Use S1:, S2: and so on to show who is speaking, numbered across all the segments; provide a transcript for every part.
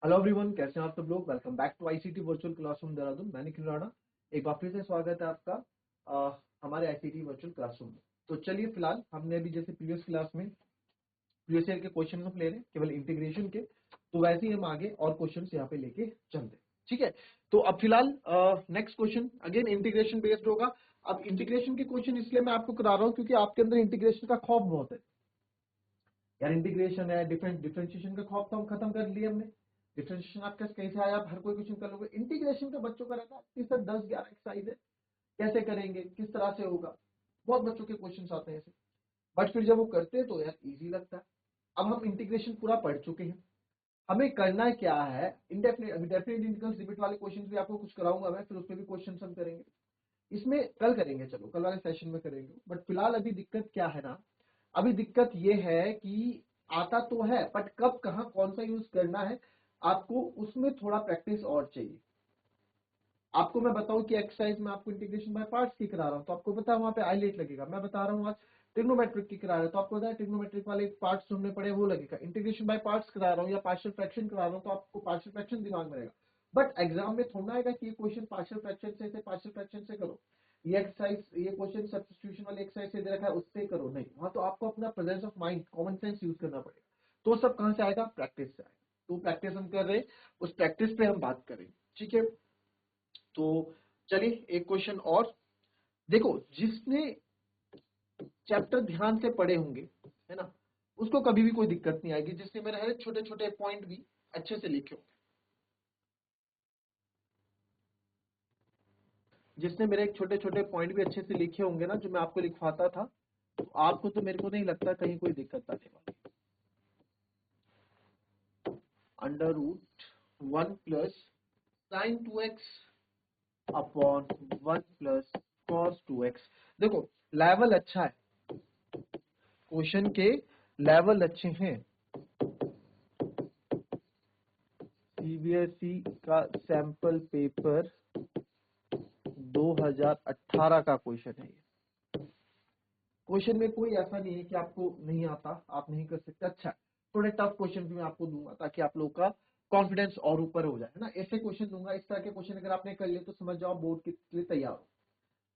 S1: Hello everyone, कैसे हैं आप सब लोग। Welcome back to ICT virtual classroom Dehradun. मैं निखिल राणा, एक बार फिर से स्वागत है आपका हमारे आईसीटी वर्चुअल क्लासरूम में। तो चलिए, फिलहाल हमने अभी जैसे प्रीवियस क्लास में प्रीवियस ईयर के क्वेश्चन हम ले रहे हैं केवल इंटीग्रेशन के, तो वैसे ही हम आगे और क्वेश्चन यहाँ पे लेके चलते हैं। ठीक है, तो अब फिलहाल next question again integration based होगा। अब इंटीग्रेशन के क्वेश्चन इसलिए मैं आपको करा रहा हूँ क्योंकि आपके अंदर इंटीग्रेशन का खौफ बहुत है यार। इंटीग्रेशन है, डिफरेंशिएशन का खौफ तो हम खत्म कर लिए हमने। डिफरेंशिएशन आपका कैसे आया, आप हर कोई क्वेश्चन कर लोगे। इंटीग्रेशन का बच्चों का रहता है कि सर 10-11 एक्सरसाइज है, कैसे करेंगे, किस तरह से होगा। बहुत बच्चों के क्वेश्चन आते हैं ऐसे, बट फिर जब वो करते हैं तो यार इजी लगता है। अब हम इंटीग्रेशन पूरा पढ़ चुके हैं, हमें करना क्या है। डेफिनेट इंटीग्रल लिमिट वाले क्वेश्चन भी आपको कुछ कराऊंगा मैं, फिर उसमें भी क्वेश्चन हम करेंगे। इसमें कल करेंगे, चलो कल वाले सेशन में करेंगे। बट फिलहाल अभी दिक्कत क्या है ना, अभी दिक्कत ये है कि आता तो है बट कब कहाँ कौन सा यूज करना है, आपको उसमें थोड़ा प्रैक्टिस और चाहिए। आपको मैं बताऊं कि एक्सरसाइज में आपको इंटीग्रेशन बाय पार्ट्स की करा रहा हूं, तो आपको पता है वहां पे आईलेट लगेगा। मैं बता रहा हूँ आज ट्रिग्नोमेट्रिक की करा रहा हूं, तो आपको पता है ट्रिग्नोमेट्रिक वाले पार्ट्स हमने पढ़े वो लगेगा। इंटीग्रेशन बाय पार्ट्स करा रहा हूँ या पार्शियल फ्रैक्शन करा रहा हूँ, तो आपको पार्शियल फ्रैक्शन दिमाग में रहेगा। बट एग्जाम में थोड़ा आएगा कि ये क्वेश्चन पार्शियल फ्रैक्शन से पार्शियल फ्रैक्शन से करो, ये एक्सरसाइज ये क्वेश्चन सब्स्टिट्यूशन वाली एक्सरसाइज से दे रखा है उससे करो, नहीं। वहां तो आपको अपना presence of mind, common sense use करना पड़ेगा। तो सब कहां से आएगा, प्रैक्टिस से आएगा। तो प्रैक्टिस हम कर रहे हैं, उस प्रैक्टिस पे हम बात करेंगे। ठीक है, तो चलिए एक क्वेश्चन और देखो। जिसने चैप्टर ध्यान से पढ़े होंगे, है ना, उसको कभी भी कोई दिक्कत नहीं आएगी। जिसने मेरे हर छोटे छोटे पॉइंट भी अच्छे से लिखे होंगे, जिसने मेरे छोटे छोटे पॉइंट भी अच्छे से लिखे होंगे ना, जो मैं आपको लिखवाता था, तो आपको तो मेरे को नहीं लगता कहीं कोई दिक्कत आने वाली। अंडर रूट 1 + sin 2x अपॉन 1 + cos 2x। देखो लेवल अच्छा है, क्वेश्चन के लेवल अच्छे हैं। सीबीएसई का सैंपल पेपर 2018 का क्वेश्चन है ये। क्वेश्चन में कोई ऐसा नहीं है कि आपको नहीं आता, आप नहीं कर सकते। अच्छा, थोड़े टफ क्वेश्चन भी मैं आपको दूंगा ताकि आप लोगों का कॉन्फिडेंस और ऊपर हो जाए, है ना। ऐसे क्वेश्चन दूंगा, इस तरह के क्वेश्चन अगर आपने कर लिए तो समझ जाओ बोर्ड के लिए तैयार हो।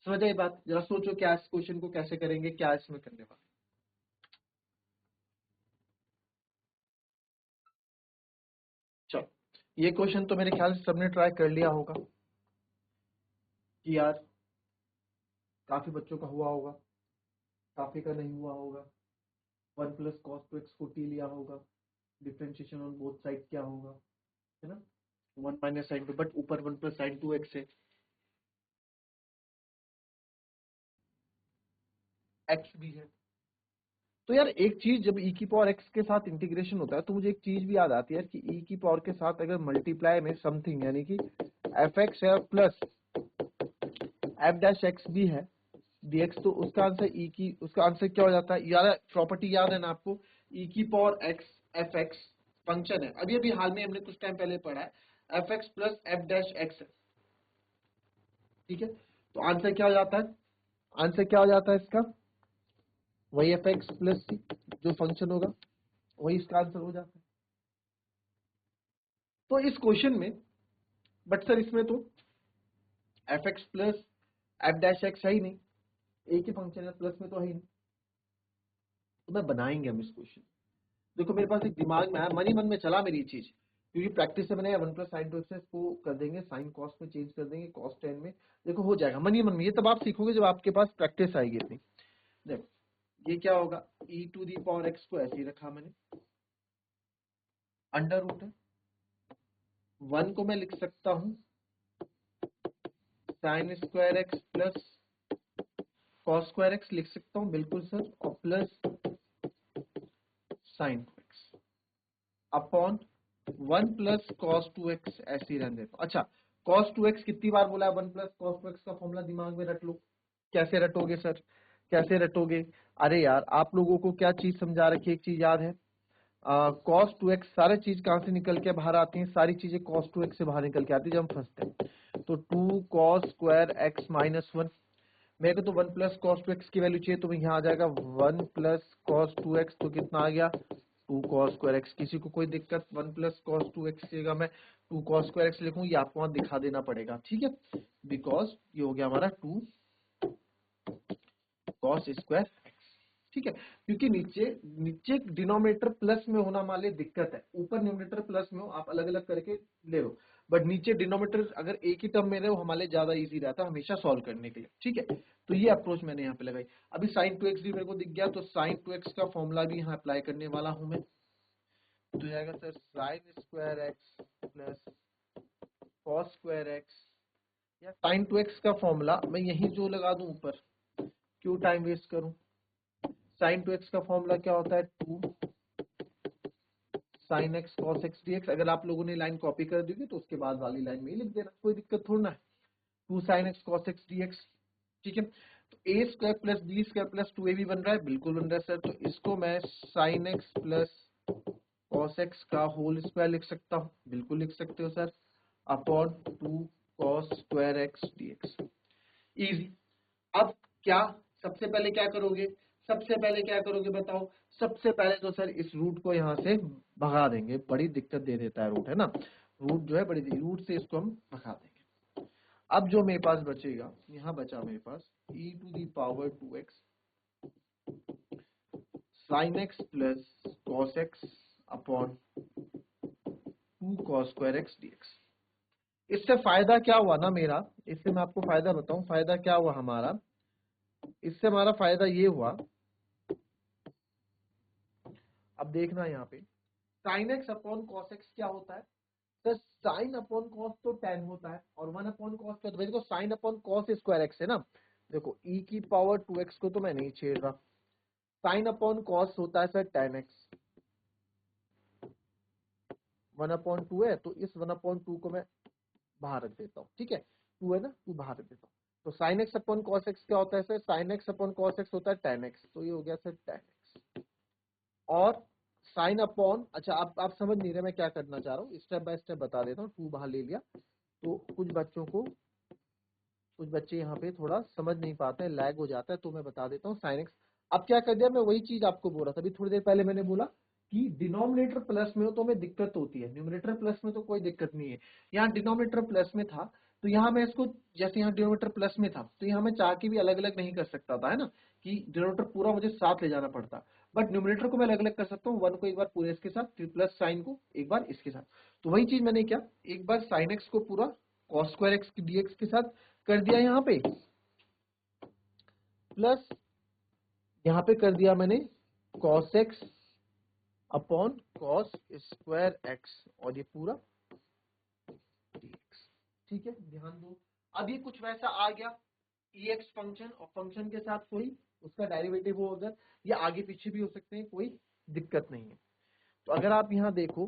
S1: समझ आई बात। जरा सोचो क्या इस क्वेश्चन को कैसे करेंगे, क्या इसमें करने वाले। चलो, ये क्वेश्चन तो मेरे ख्याल से सबने ट्राई कर लिया होगा कि यार काफी बच्चों का हुआ होगा, काफी का नहीं हुआ होगा। 1 + cos 2x को t लिया होगा, डिफरेंशिएशन ऑन बोथ साइड क्या होगा, है ना। 1 - sin 2, बट ऊपर 1 + sin 2x है, x भी है। तो यार एक चीज, जब e⁻x के साथ इंटीग्रेशन होता है तो मुझे एक चीज भी याद आती है कि e⁻ के साथ अगर मल्टीप्लाई में समथिंग यानी कि fx है प्लस f' भी है dx, तो उसका आंसर उसका आंसर क्या हो जाता है यार। प्रॉपर्टी याद है ना आपको, e⁻x fx फंक्शन है, अभी अभी हाल में हमने कुछ टाइम पहले पढ़ा है, fx + f'(x) है। ठीक है, तो आंसर क्या हो जाता है, आंसर क्या हो जाता है इसका, वही fx + c जो फंक्शन होगा वही इसका आंसर हो जाता है। तो इस क्वेश्चन में, बट सर इसमें तो fx + f'(x) है ही नहीं, एक ही फंक्शन है, प्लस में तो है ही नहीं। तो मैं बनाएंगे हम इस क्वेश्चन। देखो मेरे पास एक दिमाग में आया, मन ही मन में चला मेरी चीज, क्योंकि प्रैक्टिस से मैंने 1 + sin 2x को कर देंगे साइन कॉस में, चेंज कर देंगे कॉस टेन में। देखो हो जाएगा मन ही मन में, ये तब आप सीखोगे जब आपके पास प्रैक्टिस आएगी इतनी। देखो ये क्या होगा, e⁻x को ऐसे ही रखा मैंने, अंडर रूट है 1 को मैं लिख सकता हूं sin² x plus cos² x लिख सकता हूं, बिल्कुल सर, और प्लस sin 2x अपॉन 1 + cos 2x ऐसे ही रहने देता। अच्छा, cos 2x कितनी बार बोला है, 1 + cos 2x का फॉर्मूला दिमाग में रट लो। कैसे रटोगे सर, कैसे रटोगे। अरे यार आप लोगों को क्या चीज समझा रखी है, एक चीज याद है, cos 2x सारे चीज कहां से निकल के बाहर आती हैं, सारी चीजें cos 2x से बाहर निकल के आती है जब हम फंसते हैं। तो 2 cos² x - 1, मेरे को तो 1 + cos 2x की वैल्यू चाहिए, तो यहाँ आ जाएगा 1 + cos 2x, तो कितना आ गया 2 cos स्क्वायर एक्स। किसी को कोई दिक्कत 1 प्लस कॉस 2x की जगह मैं 2 cos स्क्वायर एक्स लिखूं, ये आपको वहां दिखा देना पड़ेगा, ठीक है, बिकॉज ये हो गया हमारा 2 cos स्क्वायर एक्स, ठीक है। क्योंकि नीचे नीचे डिनोमिनेटर प्लस में होना मान ली दिक्कत है, ऊपर न्यूमरेटर प्लस में हो आप अलग अलग करके ले लो, बट नीचे डिनोमिनेटर अगर एक ही टर्म में रहे हो हमारे लिए ज्यादा इजी रहता है हमेशा सॉल्व करने के लिए, ठीक है। तो ये अप्रोच मैंने यहाँ पे लगाई। अभी sin 2x भी मेरे को दिख गया, तो sin 2x का फॉर्मूला भी यहाँ अप्लाई करने वाला हूं मैं। तो जाएगा sir sin square x plus cos square x, या sin 2x का फॉर्मूला मैं यही जो लगा दूं ऊपर, क्यों टाइम वेस्ट करूं। sin 2x का फॉर्मूला क्या होता है, 2 sin x cos x dx। अगर आप लोगों ने लाइन कॉपी कर दी तो उसके बाद वाली लाइन में ही लिख देना, कोई दिक्कत थोड़ा ना है। 2 sin x cos x dx, ठीक है। तो a square plus b square प्लस 2ab बन रहा है, बिल्कुल बन रहा है सर। तो इसको मैं sin x plus cos x का होल स्क्वायर लिख सकता हूँ, बिल्कुल लिख सकते हो sir, upon 2 cos square x dx। Easy. अब क्या सबसे पहले क्या करोगे, सबसे पहले क्या करोगे बताओ। सबसे पहले तो सर इस रूट को यहाँ से भगा देंगे, बड़ी दिक्कत दे देता है रूट, है ना, रूट जो है बड़ी रूट से इसको हम भगा देंगे। अब जो मेरे पास बचेगा, यहाँ बचा मेरे पास e to the power 2x sin x plus cos x अपॉन 2 cos स्क्वायर x dx। इससे फायदा क्या हुआ ना मेरा, इससे मैं आपको फायदा बताऊं, फायदा क्या हुआ हमारा, इससे हमारा फायदा ये हुआ, अब देखना यहाँ पे sin x अपॉन cos x क्या होता है सर, sin अपॉन cos तो tan होता है और 1 अपॉन cos तो देखो sin upon cos square x है ना, देखो e की पावर 2x को तो मैं नहीं छेड़ रहा, sin अपॉन cos होता है सर tan x, 1 अपॉन 2 है तो इस 1 अपॉन 2 को मैं बाहर रख देता हूँ, ठीक है, 2 है ना, 2 बाहर रख देता हूँ। तो sin x अपॉन cos x क्या होता है सर, sin x अपॉन cos x होता है tan x, तो ये हो गया सर tan x। और साइन अपॉन, अच्छा आप समझ नहीं रहे मैं क्या करना चाह रहा हूँ, स्टेप बाय स्टेप बता देता हूँ। 2 बाहर ले लिया, तो कुछ बच्चे यहाँ पे थोड़ा समझ नहीं पाते हैं, लैग हो जाता है, तो मैं बता देता हूँ साइन एक्स। अब क्या कर दिया, मैं वही चीज आपको बोल रहा था अभी थोड़ी देर पहले, मैंने बोला कि डिनोमिनेटर प्लस में हो तो हमें दिक्कत होती है, न्यूमरेटर प्लस में तो कोई दिक्कत नहीं है। यहाँ डिनोमिनेटर प्लस में था तो यहाँ मैं इसको, जैसे यहाँ डिनोमिनेटर प्लस में था तो यहाँ मैं चाह के भी अलग अलग नहीं कर सकता था, है ना, कि डिनोमिनेटर पूरा मुझे साथ ले जाना पड़ता, बट न्यूमरेटर को मैं अलग अलग कर सकता हूँ, 1 को एक बार पूरे इसके साथ, फिर प्लस साइन को एक बार इसके साथ। तो वही चीज मैंने क्या, एक बार साइन एक्स को पूरा कॉस स्क्वायर एक्स डीएक्स के साथ कर दिया यहाँ पे, प्लस यहाँ पे कर दिया मैंने cos x upon cos square x, और ये पूरा dx, ठीक है, ध्यान दो। अब ये कुछ वैसा आ गया, एक्स फंक्शन और फंक्शन के साथ कोई उसका डेरिवेटिव हो अगर, ये आगे पीछे भी हो सकते हैं, कोई दिक्कत नहीं है। तो अगर आप यहाँ देखो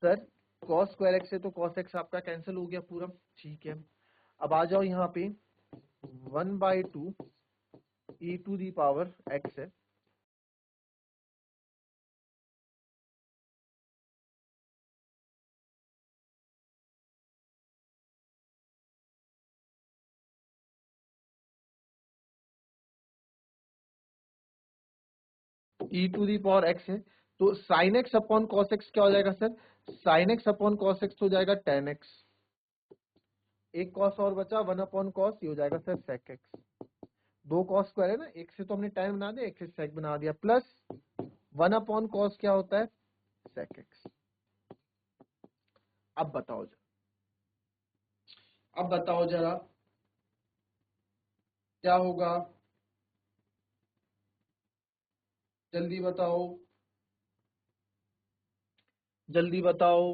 S1: सर, cos स्क्वायर एक्स है तो cos एक्स आपका कैंसिल हो गया पूरा, ठीक है। अब आ जाओ यहाँ पे 1/2 e to the power x है, e to the power x है, तो sin x अपॉन cos x क्या हो जाएगा सर, sin x अपॉन cos x हो जाएगा tan x, एक cos और बचा 1 अपॉन cos, ये हो जाएगा sir sec x। 2 cos square है ना, एक से तो हमने tan बना दिया, एक से sec बना दिया, प्लस 1 अपॉन cos क्या होता है sec x। अब बताओ जरा, अब बताओ जरा क्या होगा, जल्दी बताओ, जल्दी बताओ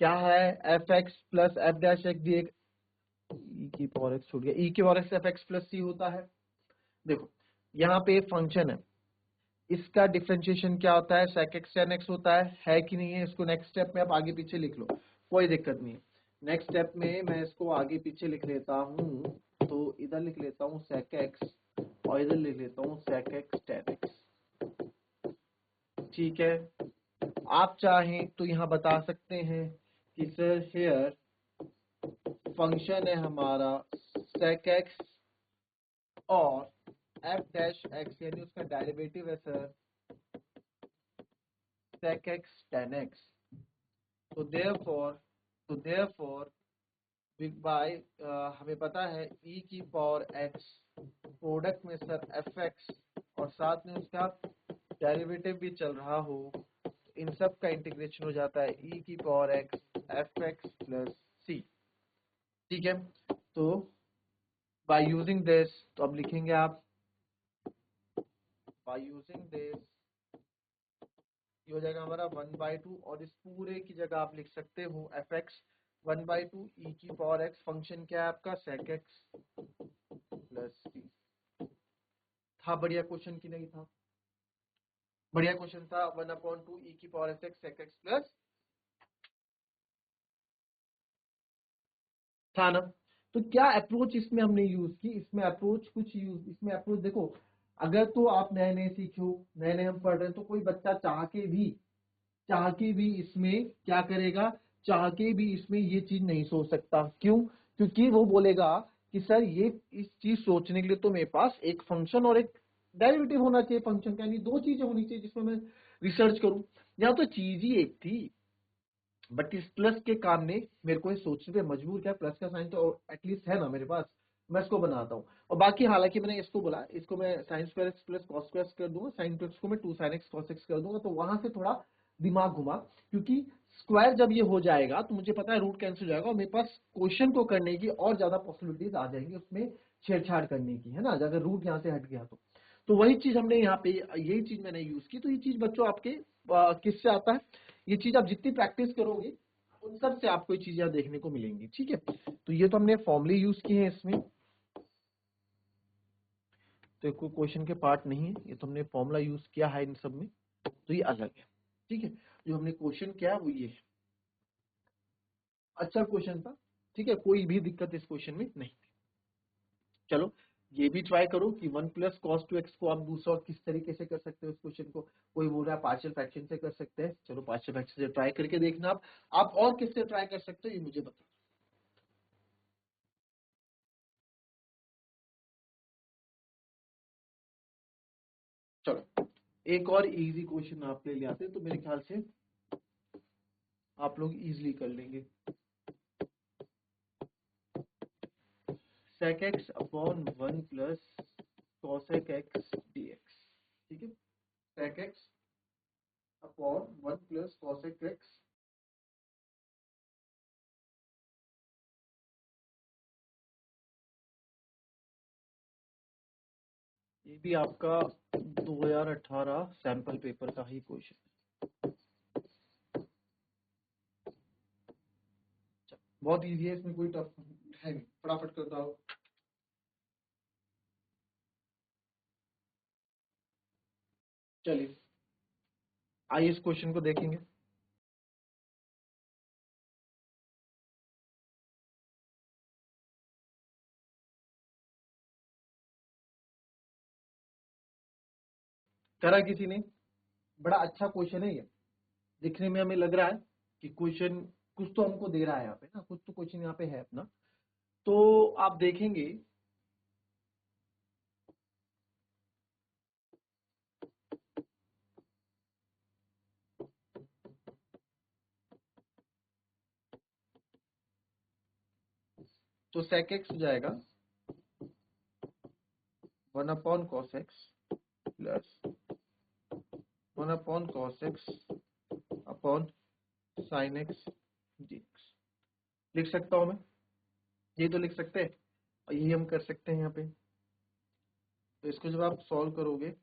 S1: क्या है, F X plus F dash X D X, E की पावर एक्स छूट गया, ई की power X F X plus C होता है। देखो यहाँ पे फंक्शन है, इसका डिफरेंशिएशन क्या होता है, sec x tan x होता है कि नहीं है, इसको नेक्स्ट स्टेप में आप आगे पीछे लिख लो, कोई दिक्कत नहीं है। नेक्स्ट स्टेप में मैं इसको आगे पीछे लिख लेता हूँ, तो इधर लिख लेता हूँ sec x और इधर लिख लेता हूँ sec x tan x, ठीक है। आप चाहें तो यहाँ बता सकते हैं कि सर हेयर फंक्शन है हमारा sec x और f डैश x, यानी उसका डेरिवेटिव है sir sec x tan x। तो therefore बाय हमें पता है e की पावर x प्रोडक्ट में सर fx और साथ में उसका डेरिवेटिव भी चल रहा हो, इन सब का इंटीग्रेशन हो जाता है e की power x fx plus c। ठीक है, तो बाय यूजिंग दिस, तो अब लिखेंगे आप बाय यूजिंग दिस, ये हो जाएगा हमारा 1/2 और इस पूरे की जगह आप लिख सकते हो fx 1/2 e की पावर x, फंक्शन क्या है आपका sec x प्लस c। था बढ़िया क्वेश्चन की नहीं था? बढ़िया क्वेश्चन था। 1/2 e की power x sec x plus था ना। तो क्या अप्रोच इसमें हमने यूज की, इसमें अप्रोच कुछ यूज, इसमें अप्रोच देखो, अगर तो आप नए नए सीखे हो, नए नए हम पढ़ रहे हैं, तो कोई बच्चा चाह के भी इसमें क्या करेगा, चाह के भी इसमें ये चीज नहीं सोच सकता। क्यों? क्योंकि वो बोलेगा कि सर ये इस चीज सोचने के लिए तो मेरे पास एक फंक्शन और एक डेरिवेटिव होना चाहिए फंक्शन का, यानी दो चीजें होनी चाहिए जिसमें मैं रिसर्च करूं। यहाँ तो चीज ही एक थी, बट इस प्लस के काम ने मेरे को ये सोचने पे मजबूर किया, प्लस का साइन तो एटलीस्ट है ना मेरे पास, मैं इसको बनाता हूँ। और बाकी हालांकि मैंने इसको बोला, इसको मैं sine square x plus cos square कर दूंगा, साइन टू एक्स को मैं 2 sin x cos x कर दूंगा, तो वहां से थोड़ा दिमाग घुमा, क्योंकि स्क्वायर जब ये हो जाएगा तो मुझे पता है रूट कैंसिल हो जाएगा और मेरे पास क्वेश्चन को करने की और ज्यादा पॉसिबिलिटीज आ जाएंगी उसमें छेड़छाड़ करने की, है ना, अगर रूट यहाँ से हट गया तो वही चीज हमने यहाँ पे, यही चीज मैंने यूज की। तो ये चीज बच्चों आपके किससे आता है, ये चीज आप जितनी प्रैक्टिस करोगे उन सब से आपको ये चीजें देखने को मिलेंगी। ठीक है, तो ये तो हमने फॉर्मली यूज किए हैं इसमें, तो कोई क्वेश्चन के पार्ट नहीं है, ये तो हमने फॉर्मूला यूज किया है इन सब में, तो ये अलग है। ठीक है, जो हमने क्वेश्चन किया वो ये है। अच्छा क्वेश्चन था, ठीक है, कोई भी दिक्कत इस क्वेश्चन में नहीं। चलो ये भी ट्राई करो कि 1 + cos 2x को आप दूसरा और किस तरीके से कर सकते हो इस क्वेश्चन को। कोई बोल रहा है पार्शियल फ्रैक्शन से कर सकते हैं, चलो पार्शियल फ्रैक्शन से ट्राई करके देखना आप और किससे ट्राई कर सकते हो ये मुझे बताओ। चलो एक और इजी क्वेश्चन आपके लिए आते हैं, तो मेरे ख्याल से आप लोग इजीली कर लेंगे। sec x upon 1 + cosec x dx। ठीक है, sec x upon 1 + cosec x, ये भी आपका 2018 सैंपल पेपर का ही क्वेश्चन है। बहुत इजी है, इसमें कोई टफ है नहीं, फटाफट करता हो। चलिए आइए इस क्वेश्चन को देखेंगे। करा किसी ने, बड़ा अच्छा क्वेश्चन है ये, दिखने में हमें लग रहा है कि क्वेश्चन कुछ तो हमको दे रहा है यहाँ पे ना, कुछ तो क्वेश्चन यहाँ पे है अपना। तो आप देखेंगे तो sec x हो जाएगा 1/cos x plus 1/cos x upon sin x dx। लिख सकता हूं मैं, ये तो लिख सकते हैं और यही हम कर सकते हैं यहाँ पे। तो इसको जब आप सॉल्व करोगे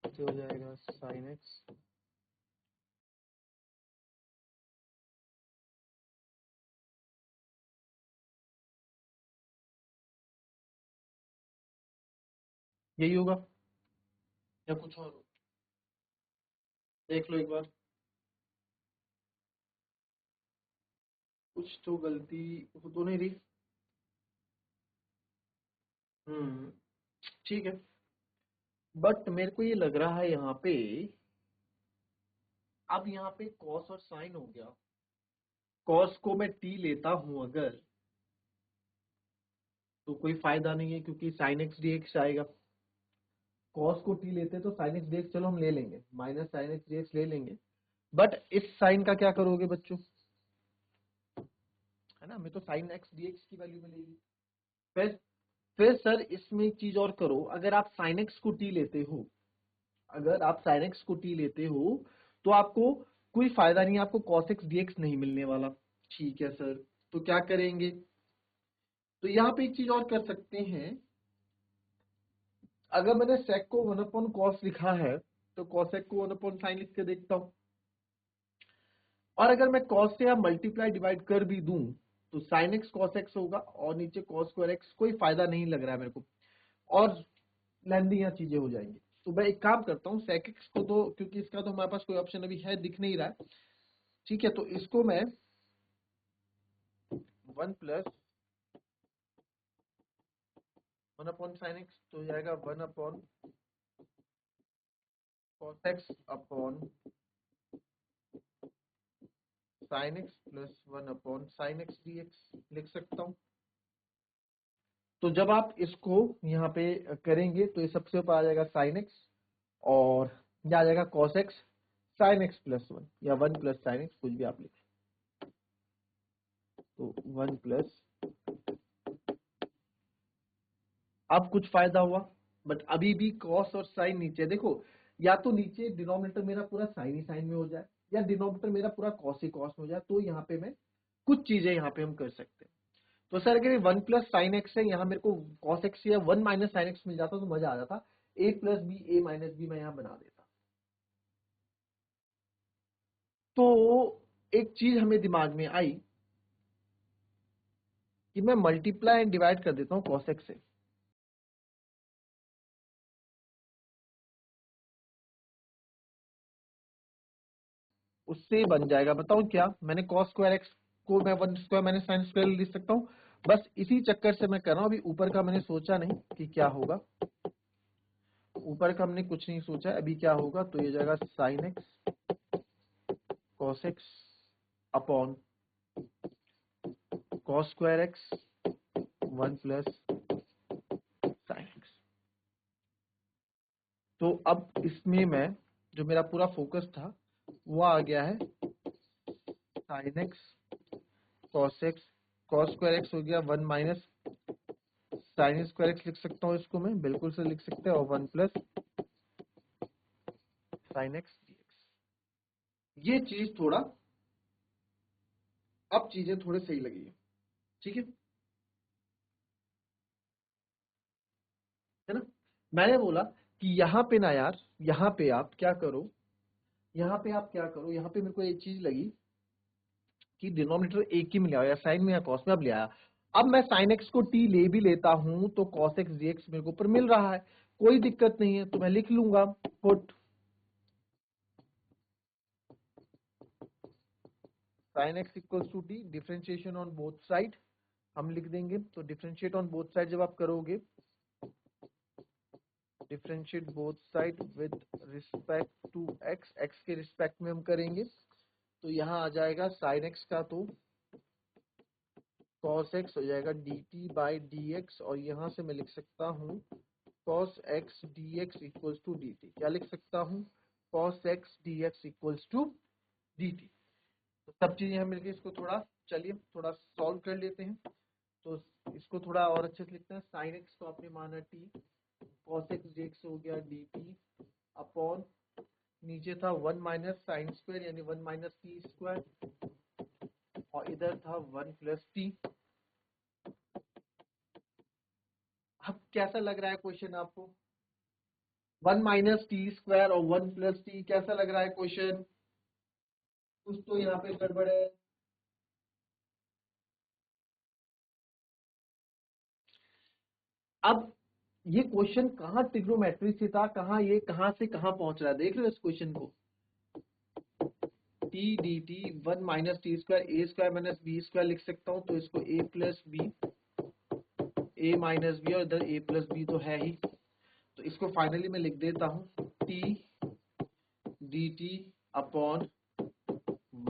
S1: तो हो जाएगा sin x, यही होगा या कुछ और हो? देख लो एक बार। कुछ तो गलती हो तो नहीं रही। ठीक है, बट मेरे को ये लग रहा है यहाँ पे, अब यहाँ पे कॉस और साइन हो गया। कॉस को मैं टी लेता हूं अगर, तो कोई फायदा नहीं है क्योंकि साइन एक्स डी एक्स आएगा। कॉस को टी लेते तो साइन एक्स डी एक्स चलो हम ले लेंगे, minus sine x D x ले लेंगे, बट इस साइन का क्या करोगे बच्चों, है ना, हमें तो साइन एक्स डी एक्स की वैल्यू मिलेगी। फिर फिर सर इसमें एक चीज और करो, अगर आप साइन एक्स को टी लेते हो, अगर आप साइन एक्स को टी लेते हो तो आपको कोई फायदा नहीं है, आपको कॉस एक्स डी एक्स नहीं मिलने वाला। ठीक है सर, तो क्या करेंगे, तो यहाँ पे एक चीज और कर सकते हैं, अगर मैंने सेक को वन अपॉन कॉस लिखा है तो कॉसेक को वन अपॉन साइन लिख के देखता हूं, और अगर मैं कॉस से आप मल्टीप्लाई डिवाइड कर भी दूं तो साइन एक्स कॉस एक्स होगा और नीचे कॉस स्क्वायर एक्स, कोई फायदा नहीं लग रहा है मेरे को, और लेंदी यहाँ चीजें हो जाएंगी। तो मैं एक काम करता हूँ, सेक एक्स को तो, क्योंकि इसका तो हमारे पास कोई ऑप्शन अभी है दिख नहीं रहा है, ठीक है, तो इसको मैं one plus one upon sine x तो हो जाएगा one upon cos x upon sine x plus one upon sine x D x लिख सकता हूँ। तो जब आप इसको यहाँ पे करेंगे तो ये सबसे ऊपर आ जाएगा साइन एक्स, और ये आ जाएगा cos x sine x plus one, या वन प्लस साइन एक्स, कुछ भी आप लिखें, तो वन प्लस, अब कुछ फायदा हुआ, बट अभी भी कॉस और साइन नीचे देखो, या तो नीचे डिनोमिनेटर मेरा पूरा साइन ही साइन में हो जाए, या डिनोमिनेटर मेरा पूरा कॉस ही कॉस में हो जाए, तो यहाँ पे मैं कुछ चीजें यहाँ पे हम कर सकते हैं। तो सर अगर ये वन प्लस साइन एक्स है, यहाँ मेरे को कॉस एक्स या वन माइनस साइन एक्स मिल जाता तो मजा आ जाता, ए plus B A minus B मैं यहाँ बना देता। तो एक चीज हमें दिमाग में आई कि मैं मल्टीप्लाई एंड डिवाइड कर देता हूँ कॉस एक्स से, उससे बन जाएगा, बताओ क्या, मैंने कॉस स्क्वायर एक्स को मैं one square minus sine square लिख सकता हूँ, बस इसी चक्कर से मैं कर रहा हूँ, अभी ऊपर का मैंने सोचा नहीं कि क्या होगा, ऊपर का हमने कुछ नहीं सोचा, अभी क्या होगा, तो ये जाएगा sine x cos x upon cos square x one plus sine x. तो अब इसमें मैं, जो मेरा पूरा फोकस था वो आ गया है sine x cos x, cos square x हो गया one minus sine square x, लिख सकता हूँ इसको मैं, बिल्कुल से लिख सकते हैं, और one plus sine x D x. ये चीज थोड़ा, अब चीजें थोड़े सही लगी है, ठीक है ना। मैंने बोला कि यहाँ पे ना यार, यहाँ पे आप क्या करो, यहाँ पे आप क्या करो, यहाँ पे मेरे को एक चीज लगी कि डिनोमिनेटर एक ही में ले आओ, या साइन में या कॉस में, अब ले आया, अब मैं साइन एक्स को टी ले भी लेता हूं तो कॉस एक्स डी एक्स मेरे को ऊपर मिल रहा है, कोई दिक्कत नहीं है, तो मैं लिख लूंगा put sine x equals to t, differentiation on both side हम लिख देंगे, तो डिफरेंशिएट ऑन बोथ साइड जब आप करोगे, differentiate both side with respect to x, x के रिस्पेक्ट में हम करेंगे, तो यहाँ आ जाएगा साइन एक्स का तो cos x हो जाएगा dt बाई डी एक्स, और यहाँ से मैं लिख सकता हूँ cos x dx equals to dt, क्या लिख सकता हूँ, cos x dx equals to dt। तो सब चीजें यहाँ मिलकर इसको थोड़ा, चलिए थोड़ा सॉल्व कर लेते हैं, तो इसको थोड़ा और अच्छे से लिखते हैं, साइन एक्स को आपने माना t, cos x dx हो गया dt अपॉन, नीचे था वन माइनस साइन स्क्वायर यानी वन माइनस टी स्क्वायर, और इधर था वन प्लस टी। अब कैसा लग रहा है क्वेश्चन आपको, वन माइनस टी स्क्वायर और वन प्लस टी, कैसा लग रहा है क्वेश्चन, कुछ तो यहाँ पे गड़बड़ है। अब ये क्वेश्चन कहाँ ट्रिग्नोमेट्री से था, कहाँ ये कहाँ से कहाँ पहुंच रहा है, देख रहे हो इस क्वेश्चन को, T D T 1 minus T square A square minus B square लिख सकता हूँ, तो इसको A plus B, A minus B और इधर ए प्लस बी तो है ही, तो इसको फाइनली मैं लिख देता हूँ T D T upon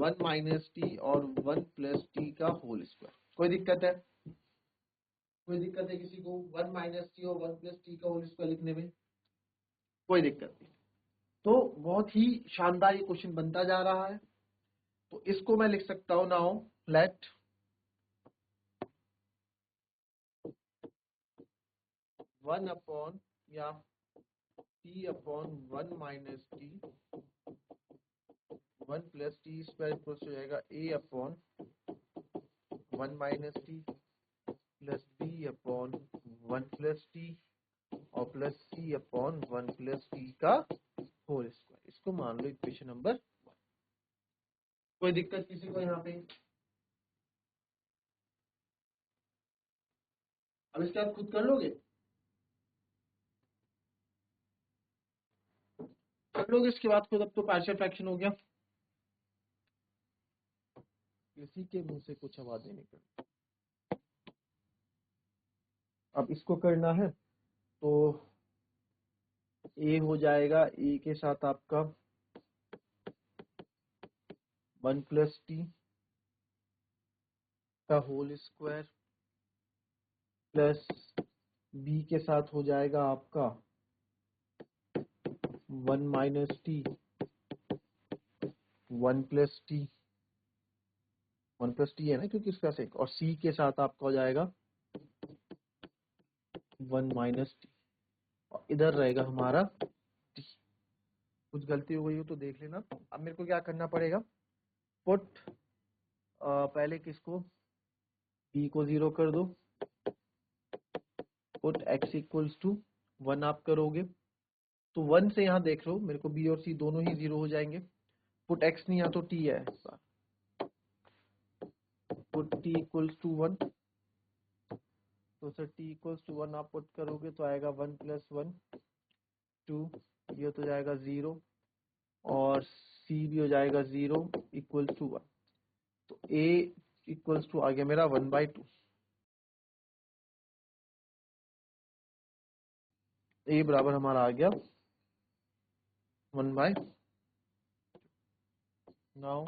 S1: 1 minus T और 1 प्लस टी का होल स्क्वायर। कोई दिक्कत है? कोई दिक्कत है किसी को 1 माइनस टी और 1 प्लस टी का होल स्क्वायर लिखने में? कोई दिक्कत नहीं। तो बहुत ही शानदार ये क्वेश्चन बनता जा रहा है। तो इसको मैं लिख सकता हूं नाउ लेट 1 अपॉन या T upon 1 minus T 1 plus T square equals हो जाएगा A upon 1 minus T plus B upon 1 plus T और plus C upon 1 plus T का होल स्क्वायर। इसको मान लो इक्वेशन नंबर 1। कोई दिक्कत किसी को यहाँ पे? अब इसके आप खुद कर लोगे? कर लोगे इसके बाद खुद? अब तो पार्शियल फ्रैक्शन हो गया। किसी के मुंह से कुछ आवाजें निकल। अब इसको करना है तो ए हो जाएगा, ए के साथ आपका 1 प्लस टी का होल स्क्वायर प्लस बी के साथ हो जाएगा आपका 1 minus T 1 plus T, 1 plus T है ना क्योंकि इसका से, और सी के साथ आपका हो जाएगा 1 माइनस टी और इधर रहेगा हमारा टी। कुछ गलती हो गई हो तो देख लेना। अब मेरे को क्या करना पड़ेगा, पुट पहले किसको, बी को 0 कर दो, पुट x इक्वल्स टू 1 आप करोगे तो 1 से यहाँ देख लो मेरे को बी और सी दोनों ही 0 हो जाएंगे। पुट x नहीं, यहाँ तो t है, पुट t इक्वल्स टू 1, तो सर t इक्वल्स टू 1 आप पुट करोगे तो आएगा 1 प्लस 1 2, ये तो जाएगा 0 और c भी हो जाएगा 0 इक्वल्स टू 1, तो a इक्वल्स टू आ गया मेरा 1/2। a बराबर हमारा आ गया 1/2। Now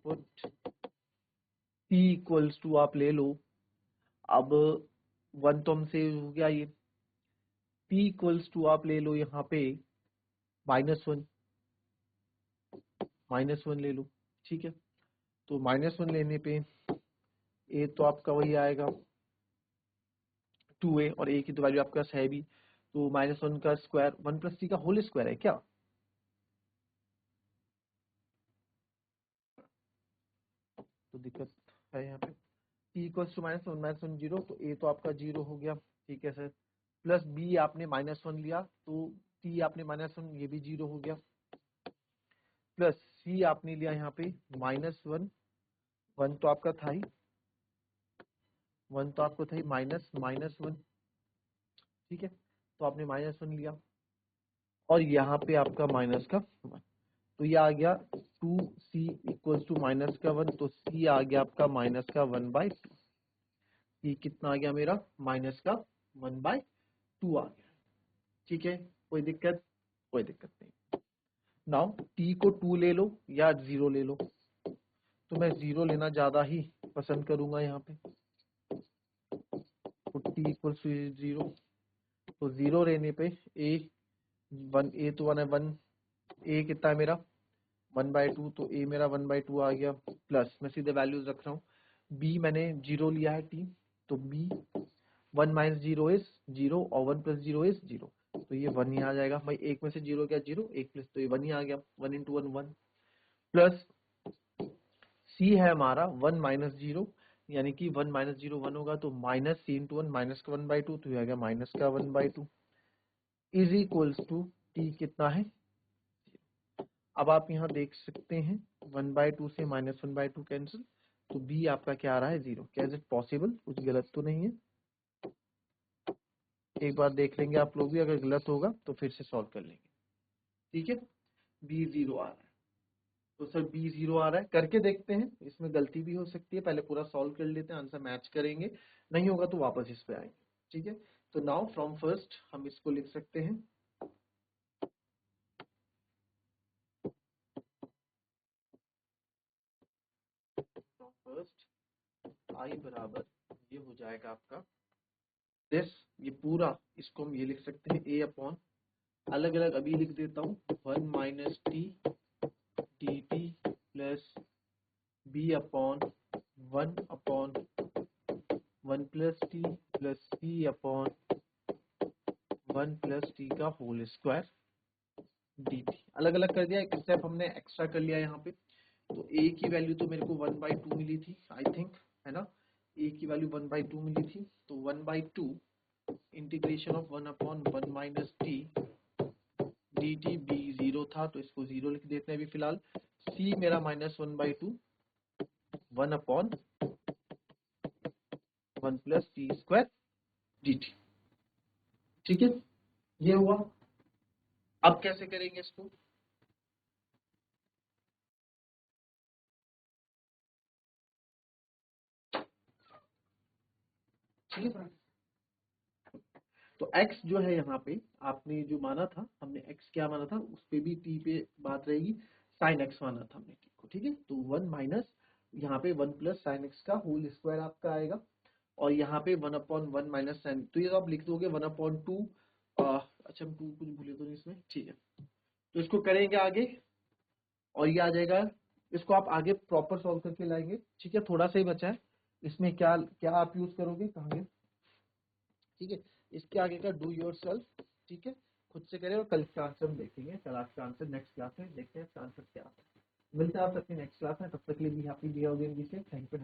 S1: put p equals to आप ले लो, अब 1 तो हमसे हो गया, ये p इक्वल्स टू आप ले लो यहाँ पे -1 ले लो, ठीक है। तो -1 लेने पे a तो आपका वही आएगा 2a और a की तो वैल्यू आपके पास है भी, तो -1 का स्क्वायर 1 प्लस टी का होल स्क्वायर है क्या? तो दिक्कत है यहाँ पे। t इक्वल्स टू -1 0, तो a तो आपका 0 हो गया, ठीक है सर। प्लस b आपने -1 लिया तो t आपने -1 ये भी 0 हो गया, प्लस c आपने लिया यहाँ पे -1, 1 तो आपका था ही, 1 तो आपको था ही, -1, ठीक है। तो आपने -1 लिया और यहाँ पे आपका माइनस का 1, तो ये आ गया 2c इक्वल्स टू -1, तो c आ गया आपका -1/2। ये कितना आ गया मेरा -1/2 आ गया, ठीक है। कोई दिक्कत? कोई दिक्कत नहीं। नाउ t को 2 ले लो या 0 ले लो, तो मैं 0 लेना ज्यादा ही पसंद करूंगा यहाँ पे, तो t इक्वल्स टू 0, तो 0 लेने पे a 1 तो 1 है, 1 a कितना है मेरा 1/2, तो a मेरा 1/2 आ गया, प्लस मैं सीधे वैल्यूज रख रहा हूँ, b मैंने 0 लिया है t, तो b 1 - 0 इज 0 और 1 + 0 इज 0, तो ये 1 ही आ जाएगा भाई। एक में से 0 क्या 0, एक प्लस, तो ये 1 ही आ गया, 1 × 1 1, प्लस c है हमारा 1 - 0, यानी कि 1 - 0 1 होगा, तो माइनस c × 1 माइनस का 1/2, तो ये आ गया माइनस का 1/2 इज इक्वल्स टू t कितना है। अब आप यहाँ देख सकते हैं 1/2 से -1/2 कैंसिल, तो b आपका क्या आ रहा है 0। क्या इज इट पॉसिबल? कुछ गलत तो नहीं है? एक बार देख लेंगे आप लोग भी, अगर गलत होगा तो फिर से सॉल्व कर लेंगे, ठीक है। b 0 आ रहा है, तो सर बी 0 आ रहा है, करके देखते हैं, इसमें गलती भी हो सकती है, पहले पूरा सॉल्व कर लेते हैं, आंसर मैच करेंगे, नहीं होगा तो वापस इस पे आएंगे। ठीक है, तो नाउ फ्रॉम फर्स्ट हम इसको लिख सकते हैं, फ्रॉम फर्स्ट आई बराबर, ये हो जाएगा आपका दिस, ये पूरा इसको हम ये लिख सकते हैं ए अपॉन, अलग अलग अभी लिख देता हूँ, 1 minus T D T plus B upon 1 plus T plus C upon 1 plus T का होल स्क्वायर डी टी। अलग अलग कर दिया, एक स्टेप हमने एक्स्ट्रा कर लिया यहाँ पे। तो ए की वैल्यू तो मेरे को 1/2 मिली थी आई थिंक, है ना, ए की वैल्यू 1/2 मिली थी, तो 1/2 integration of 1/1 minus T D t, b 0 था तो इसको 0 लिख देते हैं अभी फिलहाल, सी मेरा -1/2 1/1 plus T square D T. ठीक है, ये हुआ। अब कैसे करेंगे इसको, ठीक है, तो x जो है यहाँ पे आपने जो माना था, हमने x क्या माना था, उस पे भी t पे बात रहेगी, sin x माना था हमने t को। ठीक है, तो 1 माइनस यहाँ पे 1 प्लस साइन एक्स का होल स्क्वायर आपका आएगा, और यहाँ पे 1/1 माइनस साइन, तो ये तो आप लिख दोगे 1/2। अच्छा हम 2 कुछ भूले तो नहीं इसमें, ठीक है, तो इसको करेंगे आगे और ये आ जाएगा, इसको आप आगे प्रॉपर सॉल्व करके लाएंगे। ठीक है, थोड़ा सा ही बचा है, इसमें क्या क्या आप यूज करोगे कहेंगे। ठीक है, इसके आगे का डू योर सेल्फ, ठीक है, खुद से करें, और कल इसका आंसर हम देखेंगे, कल आज का आंसर नेक्स्ट क्लास में देखते हैं इसका आंसर क्या आता है। मिलते हैं आप सबके नेक्स्ट क्लास में, तब तक के लिए भी happy day again, thank you.